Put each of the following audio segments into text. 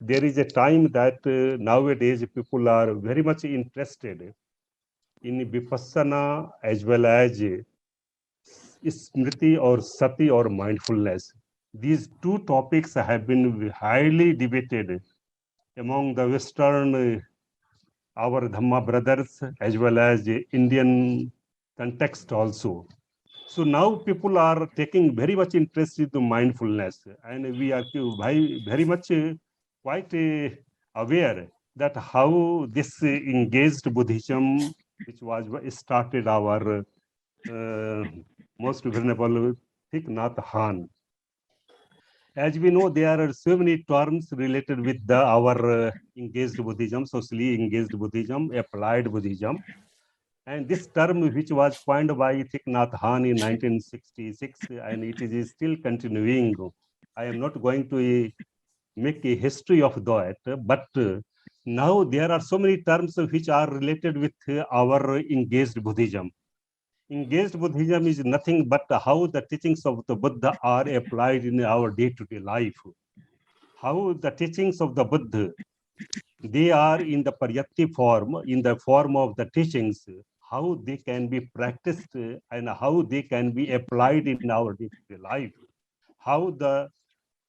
there is a time that nowadays people are very much interested in vipassana as well as smriti or sati or mindfulness. These two topics have been highly debated among the Western, our Dhamma brothers, as well as Indian context also. So now people are taking very much interest in the mindfulness, and we are very much quite aware that how this engaged Buddhism, which was started our most venerable Thich Nhat Hanh. As we know, there are so many terms related with our engaged Buddhism, socially engaged Buddhism, applied Buddhism. And this term, which was coined by Thich Nhat Hanh in 1966, and it is still continuing. I am not going to make a history of that, but now there are so many terms which are related with our engaged Buddhism. Engaged Buddhism is nothing but how the teachings of the Buddha are applied in our day-to-day life. How the teachings of the Buddha, they are in the paryatti form, in the form of the teachings, how they can be practiced and how they can be applied in our day-to-day life. How the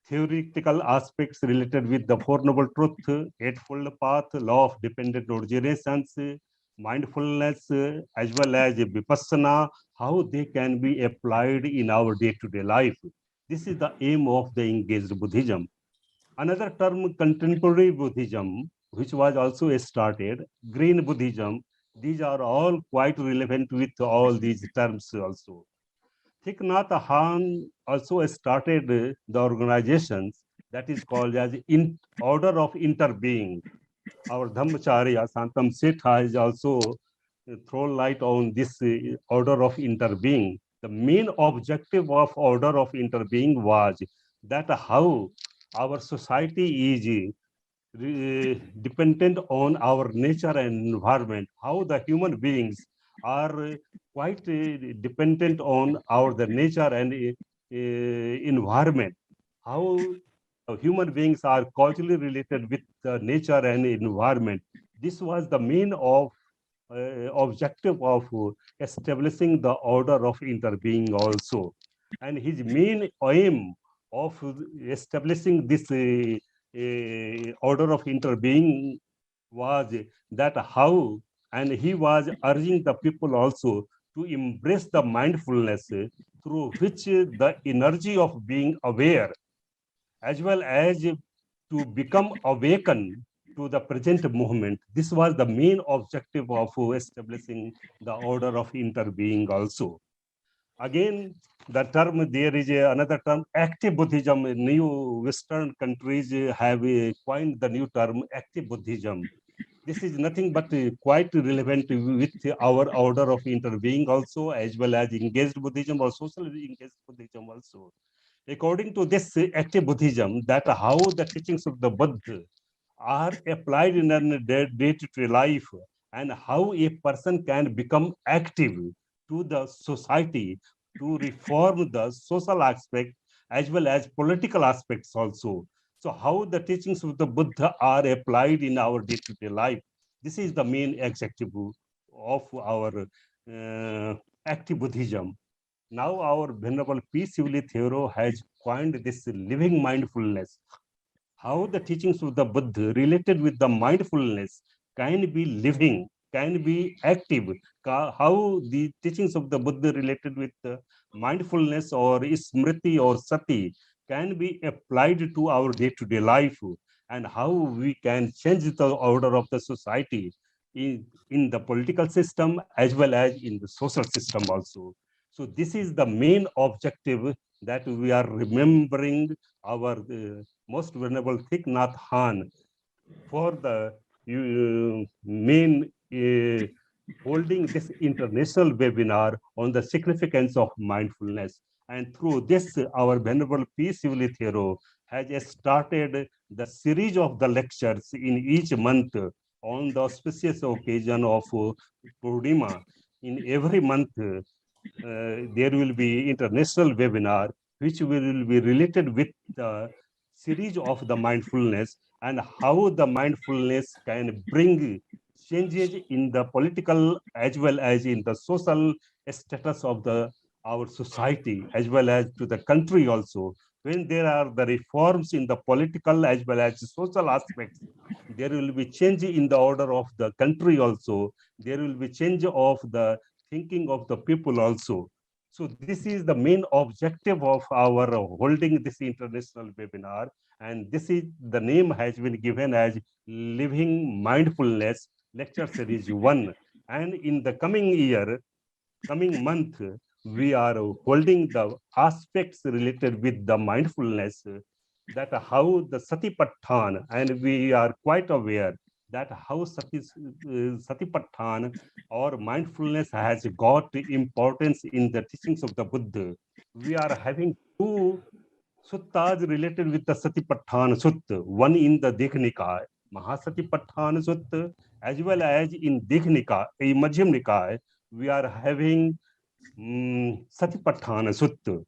theoretical aspects related with the Four Noble Truth, Eightfold Path, Law of Dependent Originations, mindfulness, as well as vipassanā, how they can be applied in our day-to-day life. This is the aim of the engaged Buddhism. Another term, contemporary Buddhism, which was also started, green Buddhism, these are all quite relevant with all these terms also. Thich Nhat Hanh also started the organizations that is called as Order of Interbeing. Our Dhammacharya, Santam Setha, has also thrown light on this order of interbeing. The main objective of order of interbeing was that how our society is dependent on our nature and environment, how the human beings are quite dependent on the nature and environment, how human beings are causally related with the nature and environment. This was the main objective of establishing the order of interbeing also. And his main aim of establishing this order of interbeing was that how, and he was urging the people also to embrace the mindfulness through which the energy of being aware, as well as to become awakened to the present moment. This was the main objective of establishing the order of interbeing also. Again, the term, there is another term, active Buddhism. New Western countries have coined the new term, active Buddhism. This is nothing but quite relevant with our order of interbeing also, as well as engaged Buddhism or socially engaged Buddhism also. According to this active Buddhism, that how the teachings of the Buddha are applied in a day-to-day life, and how a person can become active to the society to reform the social aspect as well as political aspects also. So how the teachings of the Buddha are applied in our day-to-day life. This is the main objective of our active Buddhism. Now our Venerable P. Sivali Theoro has coined this living mindfulness. How the teachings of the Buddha related with the mindfulness can be living, can be active, how the teachings of the Buddha related with mindfulness or smriti or sati can be applied to our day-to-day life, and how we can change the order of the society in the political system as well as in the social system also. So this is the main objective, that we are remembering our most venerable Thich Nhat Hanh for the main holding this international webinar on the significance of mindfulness. And through this, our Venerable P. Sivali Theoro has started the series of the lectures in each month on the auspicious occasion of Purnima. In every month, there will be international webinar which will be related with the series of the mindfulness, and how the mindfulness can bring changes in the political as well as in the social status of our society, as well as to the country also. When there are the reforms in the political as well as social aspects, there will be change in the order of the country also. There will be change of the thinking of the people also. So this is the main objective of our holding this international webinar. And this is the name has been given as Living Mindfulness Lecture Series 1. And in the coming month, we are holding the aspects related with the mindfulness, that how the Satipatthana, and we are quite aware that how Satipatthana or mindfulness has got importance in the teachings of the Buddha. We are having two suttas related with the Satipatthana Sutta, one in the Digha Nikaya, Mahasatipatthana Sutta, as well as in Digha Nikaya, in Madhyam Nikaya, we are having Satipatthana Sutta.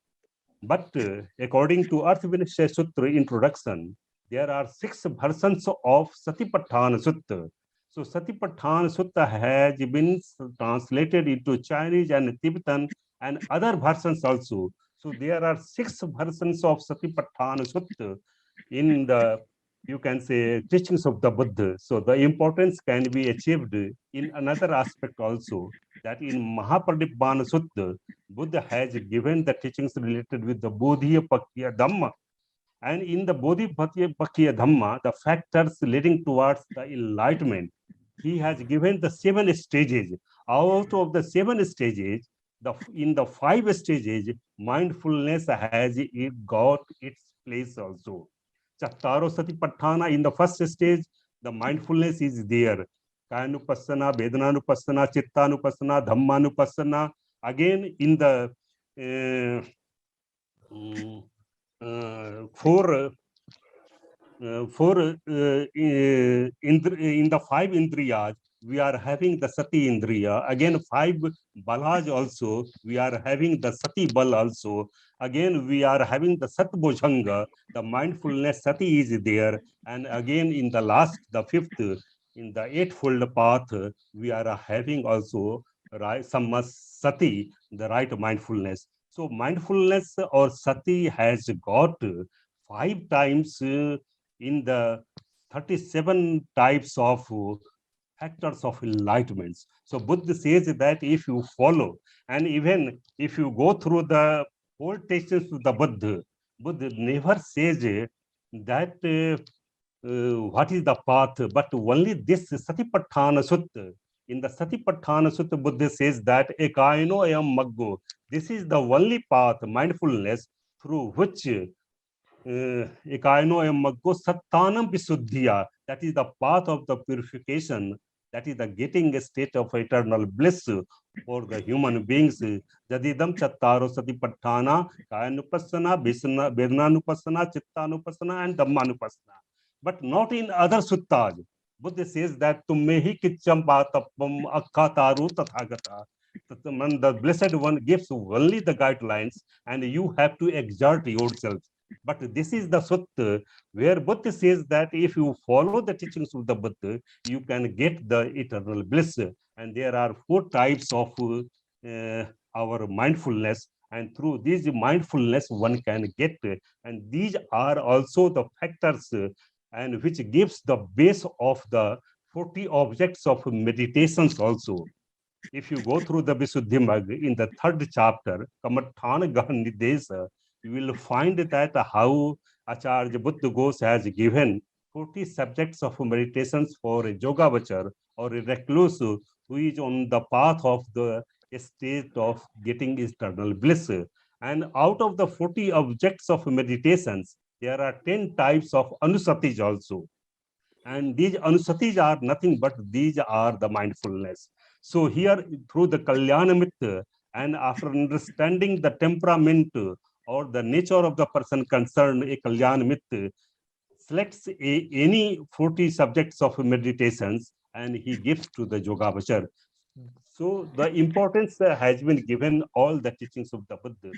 But according to Arthavinashya Sutra introduction, there are 6 versions of Satipatthana Sutta. So Satipatthana Sutta has been translated into Chinese and Tibetan and other versions also. So there are 6 versions of Satipatthana Sutta in the, you can say, teachings of the Buddha. So the importance can be achieved in another aspect also, that in Mahaparinibbana Sutta, Buddha has given the teachings related with the Bodhipakya Dhamma. And in the Bodhipakya Dhamma, the factors leading towards the enlightenment, he has given the 7 stages. Out of the 7 stages, in the 5 stages, mindfulness has got its place also. Chattaro Satipatthana, in the first stage, the mindfulness is there. Kayanupassana, Vedananupassana, Chittanupassana, Dhammanupassana. Again, in the four in the 5 indriyas, we are having the sati indriya. Again, 5 balas also, we are having the sati bal also. Again, we are having the satbojhanga, the mindfulness sati is there. And again, in the last, the 5th, in the 8-fold path, we are having also right sati, the right mindfulness. So mindfulness or sati has got 5 times in the 37 types of factors of enlightenment. So Buddha says that if you follow, and even if you go through the whole teachings of the Buddha never says that what is the path, but only this Satipatthana Sutta. In the Satipatthana Sutta, Buddha says that Ekaino ayam maggo. This is the only path, mindfulness, through which Ekaino ayam maggo sattanam visuddhiya. That is the path of the purification. That is the getting a state of eternal bliss for the human beings. Jadidam chattaro satipatthana, kayanupassana, vedananupassana, chittanupassana, and dhammanupassana. But not in other suttas. Buddha says that tummehi kicham patapam akkataru tathagata. The Blessed One gives only the guidelines, and you have to exert yourself. But this is the sutta where Buddha says that if you follow the teachings of the Buddha, you can get the eternal bliss. And there are 4 types of our mindfulness, and through these mindfulness one can get, and these are also the factors and which gives the base of the 40 objects of meditations also. If you go through the Visuddhimagga in the 3rd chapter, Kamatthana Nidesa, you will find that how Acharya Buddha Ghosh has given 40 subjects of meditations for a yogavachar or a recluse who is on the path of the state of getting eternal bliss. And out of the 40 objects of meditations, there are 10 types of anusatis also. And these anusatis are nothing but these are the mindfulness. So here, through the Kalyanamit, and after understanding the temperament or the nature of the person concerned, a Kalyanamit selects any 40 subjects of meditations and he gives to the Yogavachar. So the importance has been given all the teachings of the Buddha.